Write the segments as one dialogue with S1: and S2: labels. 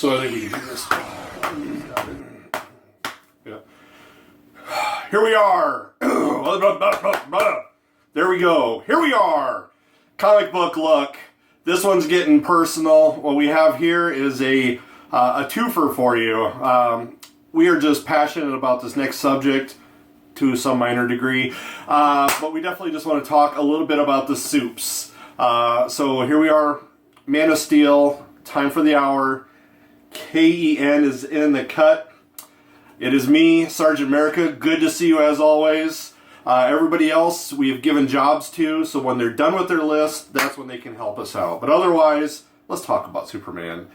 S1: So I think we can do this. Yeah. Here we are. There we go. Here we are. Comic book look. This one's getting personal. What we have here is a twofer for you. We are just passionate about this next subject to some minor degree, but we definitely just want to talk a little bit about the soups. So here we are, Man of Steel, time for the hour. Ken is in the cut. It is me, Sgt Merica. Good to see you as always. Everybody else we have given jobs to, so when they're done with their list, that's when they can help us out. But otherwise, let's talk about Superman.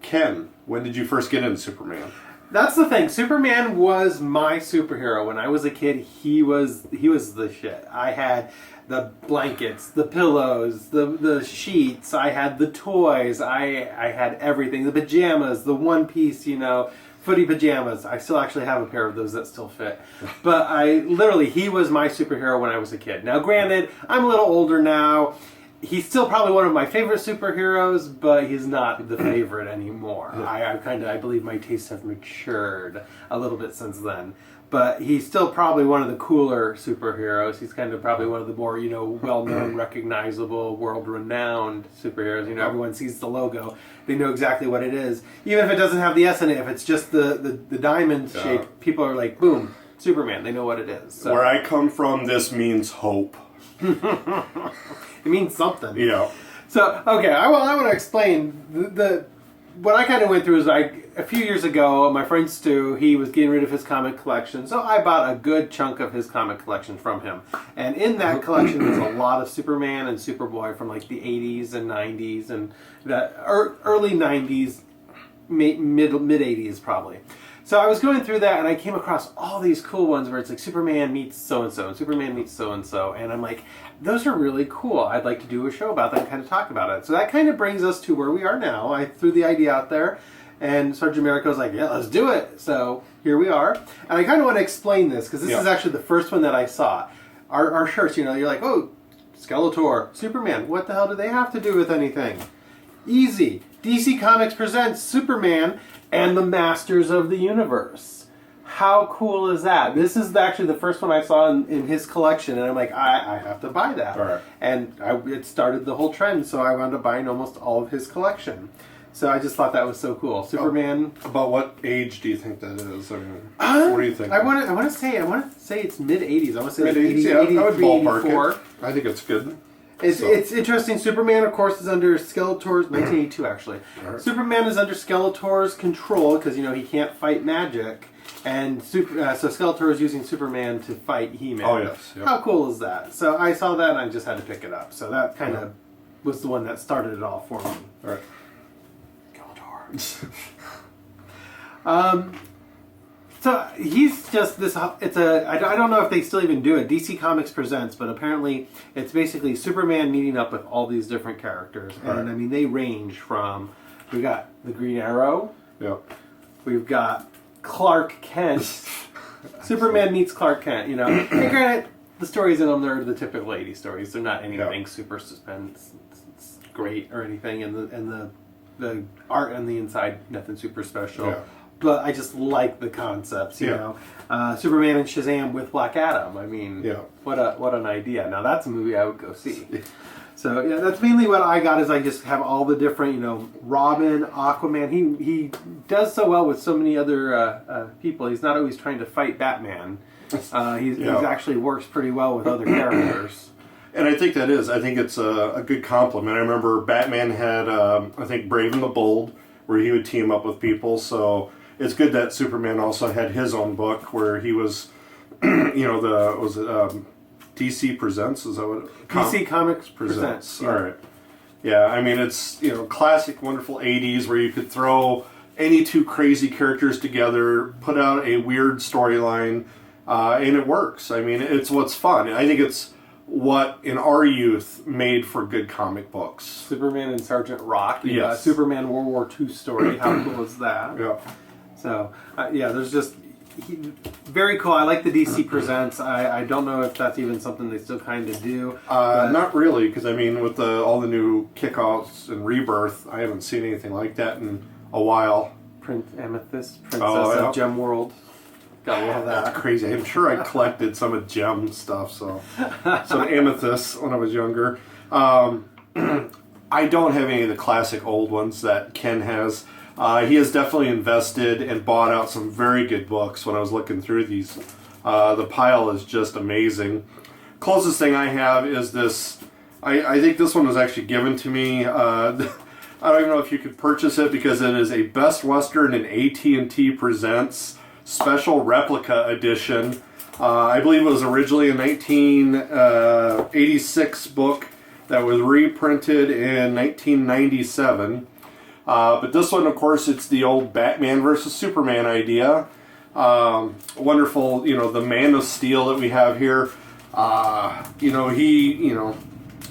S1: Ken, when did you first get into Superman?
S2: That's the thing. Superman was my superhero. When I was a kid, he was the shit. I had the blankets, the pillows, the sheets. I had the toys. I had everything. The pajamas, the one piece, footy pajamas. I still actually have a pair of those that still fit. But he was my superhero when I was a kid. Now, granted, I'm a little older now. He's still probably one of my favorite superheroes, but he's not the favorite anymore. Yeah. I believe my tastes have matured a little bit since then. But he's still probably one of the cooler superheroes. He's kind of probably one of the more, well-known, recognizable, world-renowned superheroes. Everyone sees the logo. They know exactly what it is. Even if it doesn't have the S in it, if it's just the diamond shape, people are like, boom, Superman. They know what it is. So.
S1: Where I come from, this means hope.
S2: It means something.
S1: Yeah.
S2: So, okay, I want to explain what I kind of went through is a few years ago, my friend Stu, he was getting rid of his comic collection, so I bought a good chunk of his comic collection from him. And in that collection was a lot of Superman and Superboy from like the 80s and 90s and the early 90s, mid 80s probably. So I was going through that and I came across all these cool ones where it's like Superman meets so-and-so and Superman meets so-and-so. And I'm like, those are really cool. I'd like to do a show about that and kind of talk about it. So that kind of brings us to where we are now. I threw the idea out there and Sgt Merica was like, yeah, let's do it. So here we are. And I kind of want to explain this because this is actually the first one that I saw. Our shirts, you're like, oh, Skeletor, Superman. What the hell do they have to do with anything? Easy. DC Comics presents Superman and the Masters of the Universe. How cool is that? This is actually the first one I saw in his collection, and I'm like, I have to buy that.
S1: All right.
S2: And it started the whole trend, so I wound up buying almost all of his collection. So I just thought that was so cool. Superman.
S1: About what age do you think that is? I mean, what do you think?
S2: I want to say it's mid 80s. I want to say
S1: mid 80s.
S2: Like 80,
S1: I would ballpark
S2: 84.
S1: it. I think it's good.
S2: It's interesting. Superman, of course, is under Skeletor's 1982. Actually, Superman is under Skeletor's control because he can't fight magic, and so Skeletor is using Superman to fight He-Man.
S1: Oh yes. Yep.
S2: How cool is that? So I saw that and I just had to pick it up. So that kind of was the one that started it all for me.
S1: All right.
S2: Skeletor. So he's just this. I don't know if they still even do it. DC Comics presents, but apparently it's basically Superman meeting up with all these different characters, and I mean they range from we got the Green Arrow.
S1: Yep.
S2: We've got Clark Kent. Superman meets Clark Kent. And granted, the stories in them they're the typical '80s stories. They're not anything super suspense great or anything, and the art on the inside nothing super special.
S1: Yeah.
S2: But I just like the concepts, you know. Superman and Shazam with Black Adam. I mean, what an idea. Now that's a movie I would go see. So yeah, that's mainly what I got. Is I just have all the different, Robin, Aquaman. He does so well with so many other people. He's not always trying to fight Batman. He actually works pretty well with other characters.
S1: And I think it's a good compliment. I remember Batman had I think Brave and the Bold, where he would team up with people. So it's good that Superman also had his own book where he was, DC Presents? Is that what?
S2: DC Comics Presents.
S1: Yeah. All right. Yeah, I mean, it's, classic, wonderful 80s where you could throw any two crazy characters together, put out a weird storyline, and it works. I mean, it's what's fun. I think it's what, in our youth, made for good comic books.
S2: Superman and Sergeant Rock.
S1: Yes.
S2: Superman World War II story. How cool is that?
S1: Yeah.
S2: So, there's just... very cool. I like the DC Presents. I don't know if that's even something they still kind of do.
S1: Not really, because I mean, with all the new kickoffs and Rebirth, I haven't seen anything like that in a while.
S2: Prince Amethyst, Princess
S1: yeah.
S2: of Gem World. Gotta love that.
S1: That's crazy. I'm sure I collected some of Gem stuff, so some Amethyst when I was younger. I don't have any of the classic old ones that Ken has. He has definitely invested and bought out some very good books when I was looking through these. The pile is just amazing. Closest thing I have is this. I think this one was actually given to me. I don't even know if you could purchase it because it is a Best Western and AT&T Presents special replica edition. I believe it was originally a 1986 book that was reprinted in 1997. But this one, of course, it's the old Batman versus Superman idea. Wonderful, the Man of Steel that we have here.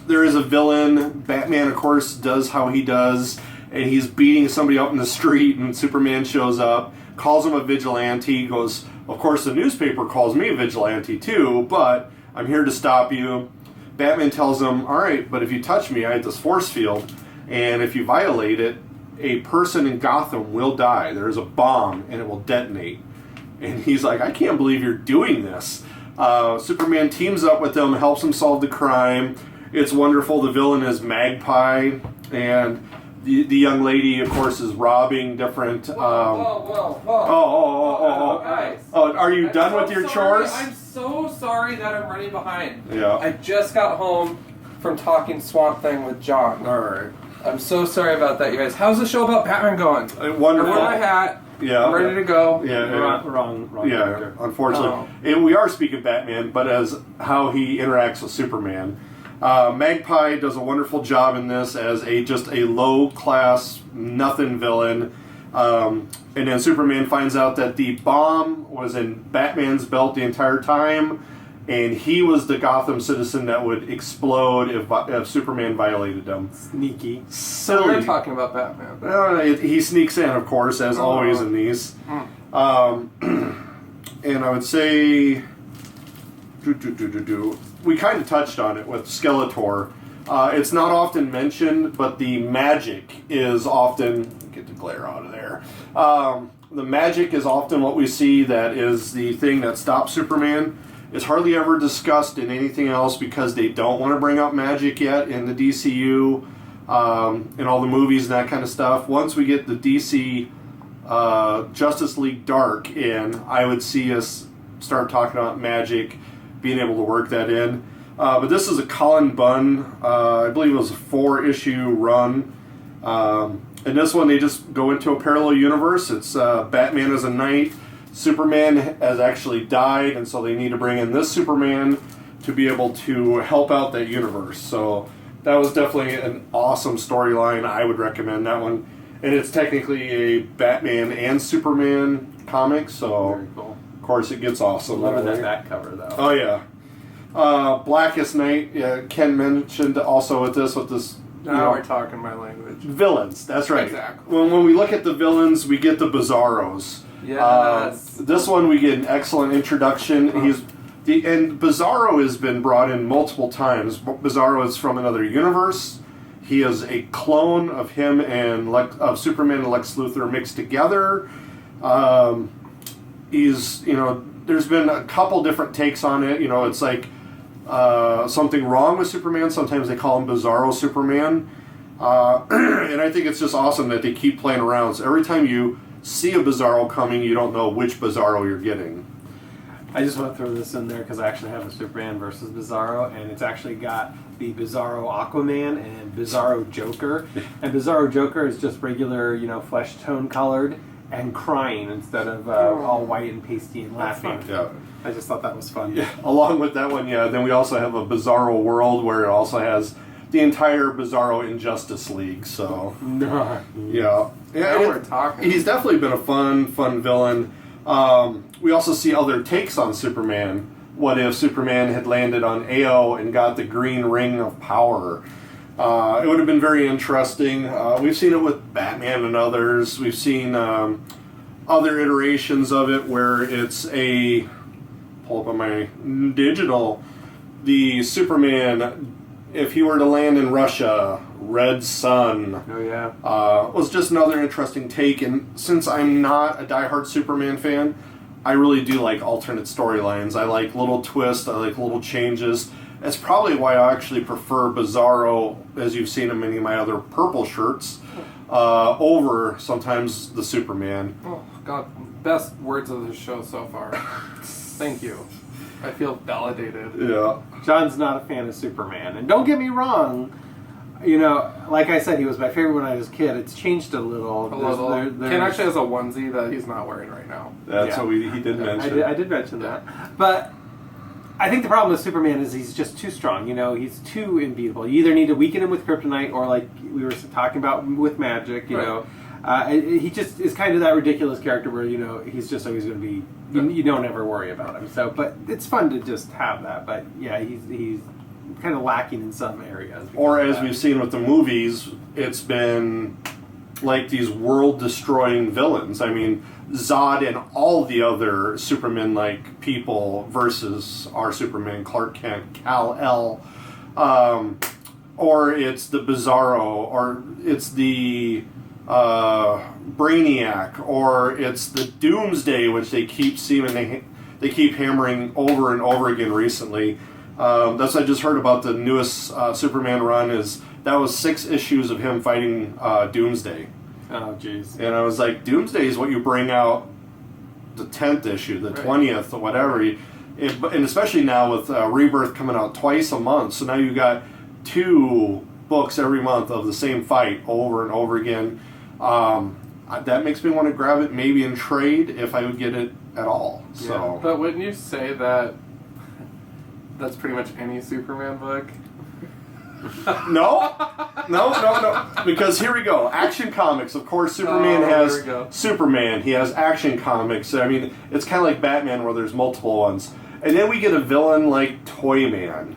S1: There is a villain. Batman, of course, does how he does, and he's beating somebody up in the street, and Superman shows up, calls him a vigilante, goes, of course, the newspaper calls me a vigilante too, but I'm here to stop you. Batman tells him, all right, but if you touch me, I have this force field, and if you violate it, a person in Gotham will die. There is a bomb, and it will detonate. And he's like, I can't believe you're doing this. Superman teams up with him, helps him solve the crime. It's wonderful. The villain is Magpie, and the young lady, of course, is robbing different.
S3: Whoa.
S1: Oh,
S3: Guys.
S1: oh, are you done with your chores?
S3: I'm so sorry that I'm running behind.
S1: Yeah.
S3: I just got home from talking Swamp Thing with John.
S1: All right.
S3: I'm so sorry about that, you guys. How's the show about Batman going?
S1: Wonderful.
S3: I wear my hat.
S1: Yeah.
S3: I'm ready to go.
S1: Yeah.
S2: Wrong.
S1: Yeah.
S2: character.
S1: Unfortunately, and we are speaking Batman, but as how he interacts with Superman. Magpie does a wonderful job in this as just a low-class, nothing villain. And then Superman finds out that the bomb was in Batman's belt the entire time, and he was the Gotham citizen that would explode if Superman violated him.
S2: Sneaky.
S3: So we're talking about Batman.
S1: He sneaks in, of course, as always in these. And I would say... We kind of touched on it with Skeletor. It's not often mentioned, but the magic is often... Get the glare out of there. The magic is often what we see that is the thing that stops Superman. It's hardly ever discussed in anything else because they don't want to bring up magic yet in the DCU and all the movies and that kind of stuff. Once we get the DC Justice League Dark in, I would see us start talking about magic, being able to work that in. But this is a Colin Bunn, I believe it was a 4-issue run. In this one, they just go into a parallel universe. It's Batman as a knight. Superman has actually died, and so they need to bring in this Superman to be able to help out that universe. So that was definitely an awesome storyline. I would recommend that one. And it's technically a Batman and Superman comic, so
S2: Very cool.
S1: Of course it gets awesome.
S2: Loving that back cover, though.
S1: Oh, yeah. Blackest Night, Ken mentioned also with this
S3: Now we're talking my language.
S1: villains. That's right.
S3: Exactly.
S1: When we look at the villains, we get the Bizarros.
S3: Yes.
S1: This one we get an excellent introduction. And Bizarro has been brought in multiple times. Bizarro is from another universe. He is a clone of him and of Superman and Lex Luthor mixed together. There's been a couple different takes on it. It's like something wrong with Superman. Sometimes they call him Bizarro Superman. And I think it's just awesome that they keep playing around. So every time you see a Bizarro coming, you don't know which Bizarro you're getting.
S2: I just want to throw this in there because I actually have a Superman versus Bizarro, and it's actually got the Bizarro Aquaman and Bizarro Joker. And Bizarro Joker is just regular, flesh tone colored and crying instead of all white and pasty and laughing.
S1: Yeah.
S2: I just thought that was fun.
S1: Yeah. Along with that one, then we also have a Bizarro World where it also has the entire Bizarro Injustice League. So yeah,
S3: Now we're talking.
S1: He's definitely been a fun villain. We also see other takes on Superman. What if Superman had landed on Ao and got the green ring of power? It would have been very interesting. We've seen it with Batman and others. We've seen other iterations of it where it's pull up on my digital, the Superman, if he were to land in Russia, Red Sun.
S2: Oh yeah.
S1: Was just another interesting take, and since I'm not a diehard Superman fan, I really do like alternate storylines. I like little twists, I like little changes. That's probably why I actually prefer Bizarro, as you've seen in many of my other purple shirts, over sometimes the Superman.
S3: Oh, God. Best words of the show so far. Thank you. I feel validated.
S1: Yeah.
S2: John's not a fan of Superman, and don't get me wrong. You know, like I said, he was my favorite when I was a kid. It's changed a little.
S3: Ken actually has a onesie that he's not wearing right now.
S1: That's what he did mention.
S2: I did mention that. But I think the problem with Superman is he's just too strong. You know, he's too unbeatable. You either need to weaken him with kryptonite or, like we were talking about, with magic, you know. He just is kind of that ridiculous character where, you know, he's just always going to be... You don't ever worry about him. So, but it's fun to just have that. But, yeah, he's kind of lacking in some areas.
S1: Or as we've seen with the movies, it's been like these world-destroying villains. I mean, Zod and all the other Superman-like people versus our Superman, Clark Kent, Kal-El. Or it's the Bizarro, or it's the Brainiac, or it's the Doomsday, which they keep they keep hammering over and over again recently. That's what I just heard about the newest Superman run. That was 6 issues of him fighting Doomsday.
S2: Oh, jeez.
S1: And I was like, Doomsday is what you bring out the 10th issue, the 20th, or whatever. And especially now with Rebirth coming out twice a month, so now you got 2 books every month of the same fight over and over again. That makes me want to grab it maybe in trade if I would get it at all.
S3: Yeah.
S1: So,
S3: But wouldn't you say that that's pretty much any Superman book?
S1: No. Because here we go. Action Comics. Of course, Superman has Superman. He has Action Comics. I mean, it's kind of like Batman where there's multiple ones. And then we get a villain like Toyman,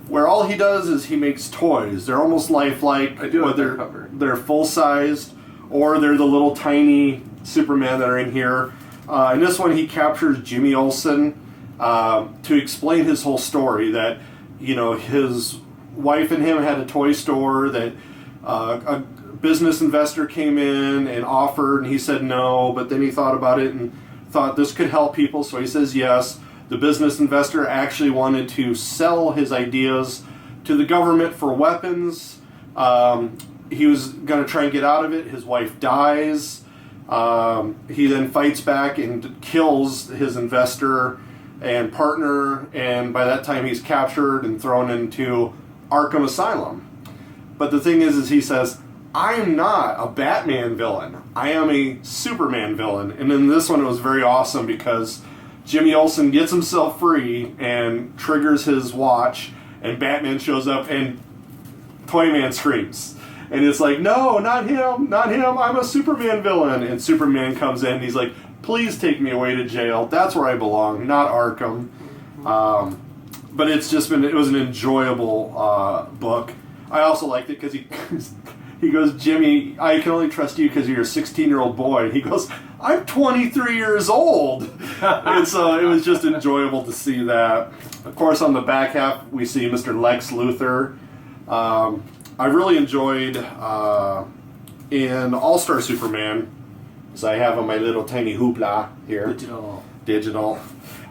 S1: where all he does is he makes toys. They're almost lifelike,
S3: I do like
S1: whether
S3: that cover.
S1: they're full-sized or they're the little tiny Superman that are in here. In this one, he captures Jimmy Olsen to explain his whole story, that, you know, his wife and him had a toy store, that a business investor came in and offered, and he said no, but then he thought about it and thought this could help people, so he says yes. The business investor actually wanted to sell his ideas to the government for weapons. He was going to try and get out of it. His wife dies. He then fights back and kills his investor and partner, and by that time he's captured and thrown into Arkham Asylum. But the thing is he says, I'm not a Batman villain. I am a Superman villain. And in this one it was very awesome because Jimmy Olsen gets himself free and triggers his watch, and Batman shows up and Toyman screams. And it's like, no, not him, I'm a Superman villain. And Superman comes in and he's like, please take me away to jail. That's where I belong, not Arkham. But it was an enjoyable book. I also liked it because he goes, Jimmy, I can only trust you because you're a 16-year-old boy. He goes, I'm 23 years old. And so it was just enjoyable to see that. Of course, on the back half, we see Mr. Lex Luthor. I really enjoyed in All-Star Superman, as I have on my little tiny hoopla here. Digital.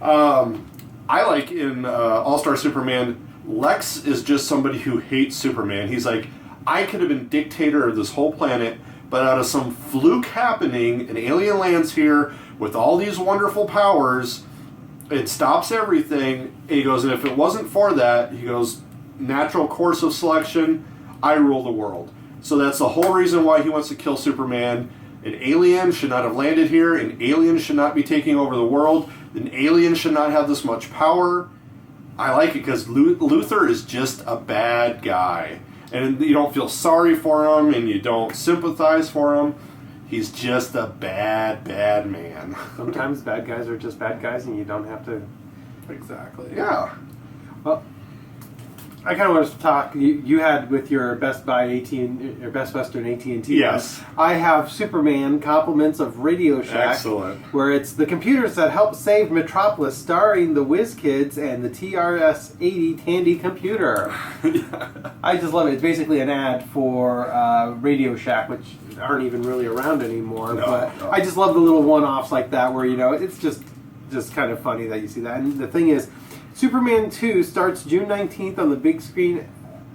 S1: I like in All-Star Superman, Lex is just somebody who hates Superman. He's like, I could have been dictator of this whole planet, but out of some fluke happening, an alien lands here with all these wonderful powers, it stops everything. And he goes, and if it wasn't for that, he goes, natural course of selection, I rule the world. So that's the whole reason why he wants to kill Superman. An alien should not have landed here. An alien should not be taking over the world. An alien should not have this much power. I like it because Luthor is just a bad guy. And you don't feel sorry for him, and you don't sympathize for him. He's just a bad, bad man.
S2: Sometimes bad guys are just bad guys, and you don't have to...
S3: Exactly.
S1: Yeah.
S2: Well, I kind of wanted to talk. You had with your Best Buy or Best Western AT&T.
S1: Yes.
S2: I have Superman Compliments of Radio Shack.
S1: Excellent.
S2: Where it's the computers that help save Metropolis, starring the Whiz Kids and the TRS-80 Tandy computer. I just love it. It's basically an ad for Radio Shack, which aren't even really around anymore.
S1: No.
S2: I just love the little one-offs like that, where it's just kind of funny that you see that. And the thing is, Superman 2 starts June 19th on the big screen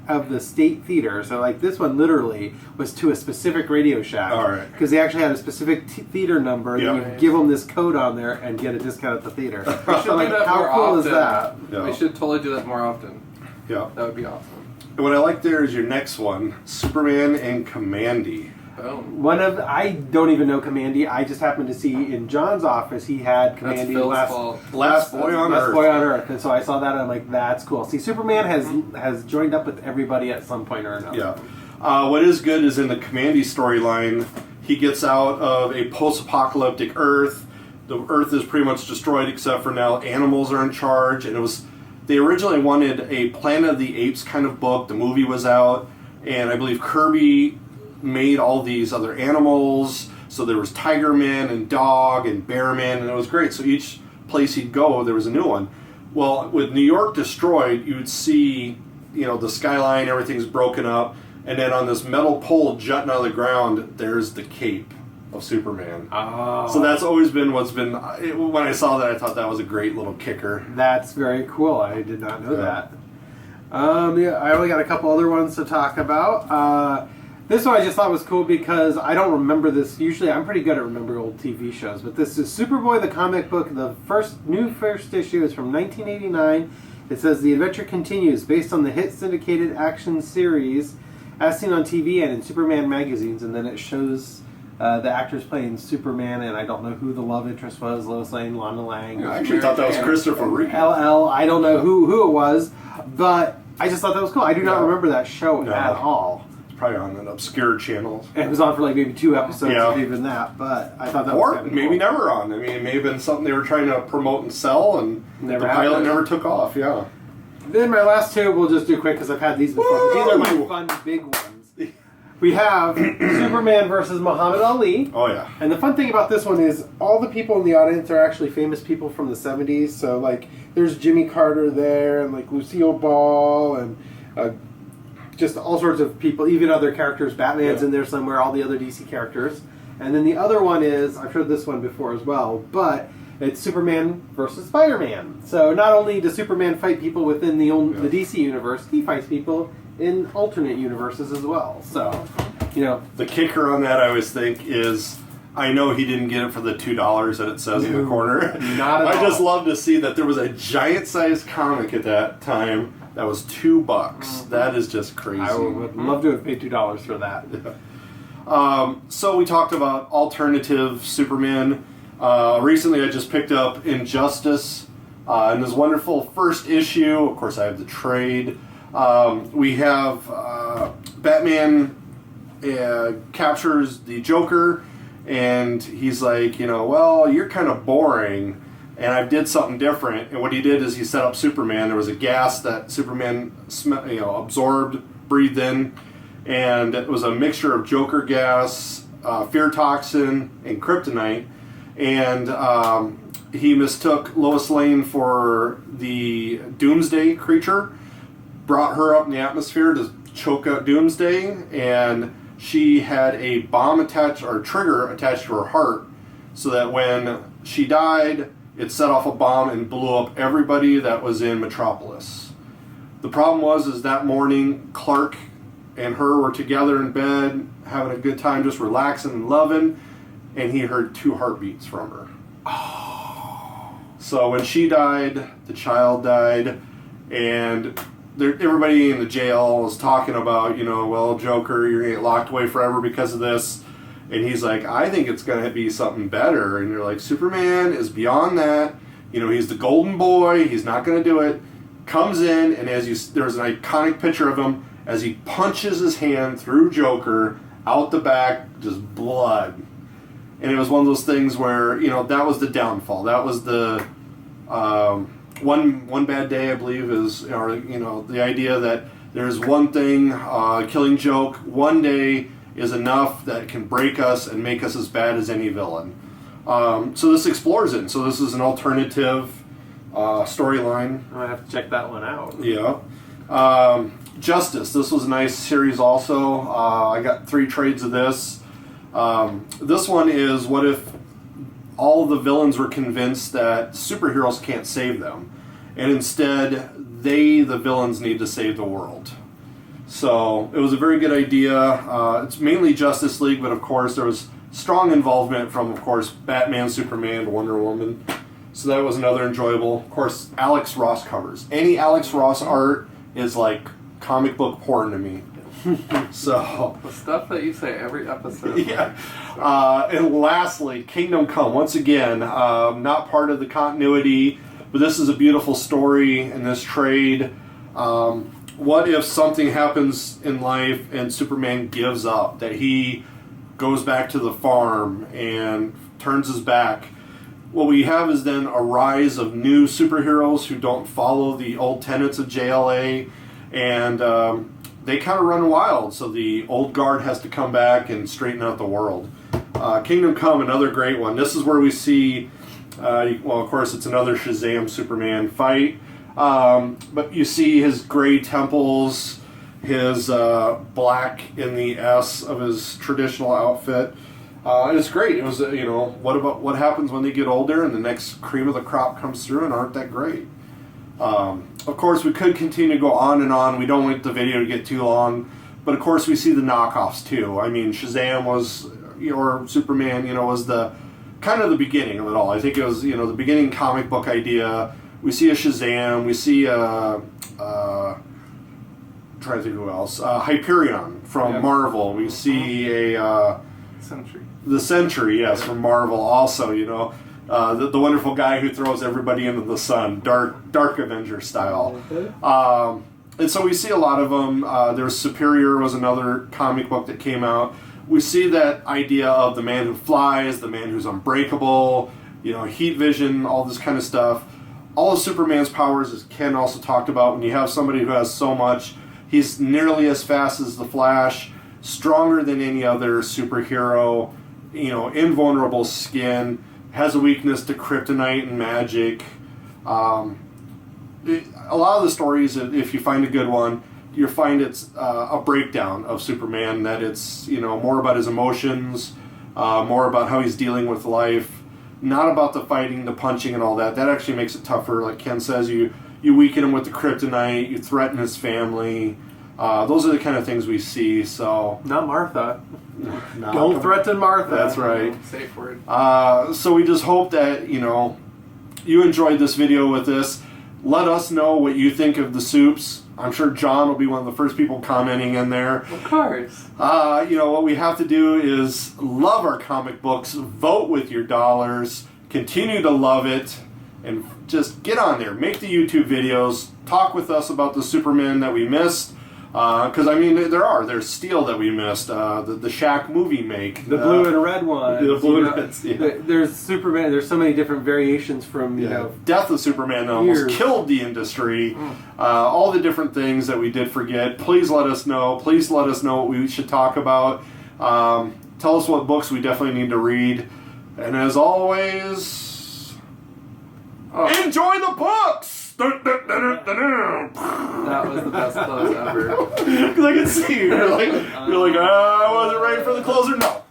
S2: of the State Theater. So, like, this one literally was to a specific Radio Shack.
S1: All right.
S2: Because they actually had a specific theater number.
S1: Yeah.
S2: And you could give them this code on there and get a discount at the theater.
S3: We should
S2: So, like,
S3: do that
S2: how
S3: more
S2: cool
S3: often.
S2: is that?
S1: Yeah.
S3: We should totally do that more often.
S1: Yeah.
S3: That would be awesome.
S1: What I like there is your next one, Superman and Commandy.
S3: Boom.
S2: I don't even know Commandy. I just happened to see in John's office he had
S3: That's
S2: Commandy
S3: Phil's
S2: last
S3: fault.
S1: Last Boy on Earth.
S2: Boy on Earth. And so I saw that and I'm like, that's cool. See, Superman has joined up with everybody at some point or another.
S1: Yeah. What is good is in the Commandy storyline, he gets out of a post-apocalyptic Earth. The Earth is pretty much destroyed except for now animals are in charge. And they originally wanted a Planet of the Apes kind of book. The movie was out. And I believe Kirby made all these other animals. So there was Tiger Man and Dog and Bear Man, and it was great. So each place he'd go, there was a new one. Well, with New York destroyed, you would see, the skyline, everything's broken up, and then on this metal pole jutting out of the ground, there's the cape of Superman.
S2: Oh.
S1: So that's always been when I saw that, I thought that was a great little kicker.
S2: That's very cool. I did not know that. I only got a couple other ones to talk about. This one I just thought was cool because I don't remember this. Usually I'm pretty good at remembering old TV shows, but this is Superboy the comic book. The first issue is from 1989. It says the adventure continues based on the hit syndicated action series as seen on TV and in Superman magazines, and then it shows the actors playing Superman, and I don't know who the love interest was, Lois Lane, Lana Lang.
S1: I actually thought that was Christopher Reeve.
S2: LL, I don't know who it was, but I just thought that was cool. I do not remember that show at all.
S1: Probably on an obscure channel.
S2: It was on for like maybe 2 episodes,
S1: Yeah.
S2: if even that, but I thought that
S1: Or
S2: was kind of
S1: maybe
S2: cool.
S1: never on. I mean, it may have been something they were trying to promote and sell, and
S2: Never
S1: the pilot
S2: happened.
S1: never took off. Yeah.
S2: Then my last two, we'll just do quick because I've had these before. But these are my
S1: Woo!
S2: fun big ones. We have Superman versus Muhammad Ali.
S1: Oh yeah.
S2: And the fun thing about this one is all the people in the audience are actually famous people from the 70s. So, like, there's Jimmy Carter there, and, like, Lucille Ball, and just all sorts of people, even other characters. Batman's in there somewhere, all the other DC characters. And then the other one is, I've heard this one before as well, but it's Superman versus Spider-Man. So not only does Superman fight people within the DC universe, he fights people in alternate universes as well. So,
S1: The kicker on that, I always think, is I know he didn't get it for the $2 that it says in the corner.
S2: Not at
S1: I
S2: all.
S1: just love to see that there was a giant-sized comic at that time that was $2. That is just crazy.
S2: I would love to have paid $2 for that.
S1: So we talked about alternative Superman. Recently I just picked up Injustice in this wonderful first issue. Of course I have the trade. We have Batman captures the Joker, and he's like, well, you're kind of boring, and I did something different. And what he did is he set up Superman. There was a gas that Superman absorbed, breathed in, and it was a mixture of Joker gas, fear toxin, and kryptonite. And he mistook Lois Lane for the Doomsday creature, brought her up in the atmosphere to choke out Doomsday, and she had a bomb attached, or a trigger attached to her heart, so that when she died, it set off a bomb and blew up everybody that was in Metropolis. The problem is that morning, Clark and her were together in bed, having a good time, just relaxing and loving, and he heard 2 heartbeats from her. So when she died, the child died, and everybody in the jail was talking about, well, Joker, you're going to get locked away forever because of this. And he's like, I think it's going to be something better. And you're like, Superman is beyond that. He's the golden boy. He's not going to do it. Comes in, and there's an iconic picture of him as he punches his hand through Joker, out the back, just blood. And it was one of those things where, that was the downfall. That was the, one bad day, I believe, is, or the idea that there's one thing, Killing Joke, one day is enough that can break us and make us as bad as any villain. So this explores it. And so this is an alternative storyline.
S2: I have to check that one out.
S1: Yeah. Justice. This was a nice series also. I got 3 trades of this. This one is, what if all the villains were convinced that superheroes can't save them, and instead the villains, need to save the world. So it was a very good idea. It's mainly Justice League, but of course there was strong involvement from, of course, Batman, Superman, Wonder Woman. So that was another enjoyable. Of course, Alex Ross covers. Any Alex Ross art is like comic book porn to me. So
S3: The stuff that you say every episode.
S1: yeah. And lastly, Kingdom Come. Once again, not part of the continuity, but this is a beautiful story in this trade. What if something happens in life and Superman gives up? That he goes back to the farm and turns his back. What we have is then a rise of new superheroes who don't follow the old tenets of JLA, and they kind of run wild, so the old guard has to come back and straighten out the world. Kingdom Come, another great one. This is where we see, well, of course, it's another Shazam Superman fight, but you see his gray temples, his black in the S of his traditional outfit. It's great. It was, what happens when they get older and the next cream of the crop comes through and aren't that great? Of course, we could continue to go on and on. We don't want the video to get too long. But of course, we see the knockoffs too. I mean, Shazam was, or Superman, was the kind of the beginning of it all. I think it was, the beginning comic book idea. We see a Shazam. We see trying to think who else. Hyperion from Marvel. We see
S3: Sentry.
S1: The Sentry, yes, from Marvel also, the wonderful guy who throws everybody into the sun, Dark Avenger style. And so we see a lot of them. There's Superior was another comic book that came out. We see that idea of the man who flies, the man who's unbreakable, heat vision, all this kind of stuff. All of Superman's powers, as Ken also talked about, when you have somebody who has so much, he's nearly as fast as the Flash, stronger than any other superhero, invulnerable skin, has a weakness to kryptonite and magic. A lot of the stories, if you find a good one, you find it's a breakdown of Superman, that it's more about his emotions, more about how he's dealing with life, not about the fighting, the punching, and all that. That actually makes it tougher. Like Ken says, you weaken him with the kryptonite, you threaten his family. Those are the kind of things we see. So
S2: Not Martha. Don't threaten Martha.
S1: That's right.
S3: Safe word.
S1: So we just hope that you enjoyed this video with this. Let us know what you think of the soups. I'm sure John will be one of the first people commenting in there.
S3: Of course.
S1: What we have to do is love our comic books, vote with your dollars, continue to love it, and just get on there. Make the YouTube videos. Talk with us about the Superman that we missed. Because, there's Steel that we missed, the Shaq movie make.
S2: The blue and red one.
S1: The blue and red, yeah.
S2: There's Superman, there's so many different variations from,
S1: Death of Superman that almost
S2: years.
S1: killed the industry. All the different things that we did forget. Please let us know. Please let us know what we should talk about. Tell us what books we definitely need to read. And as always, enjoy the books!
S3: That was the best close ever.
S1: Because I can see you. You're like, I wasn't ready for the closer. No.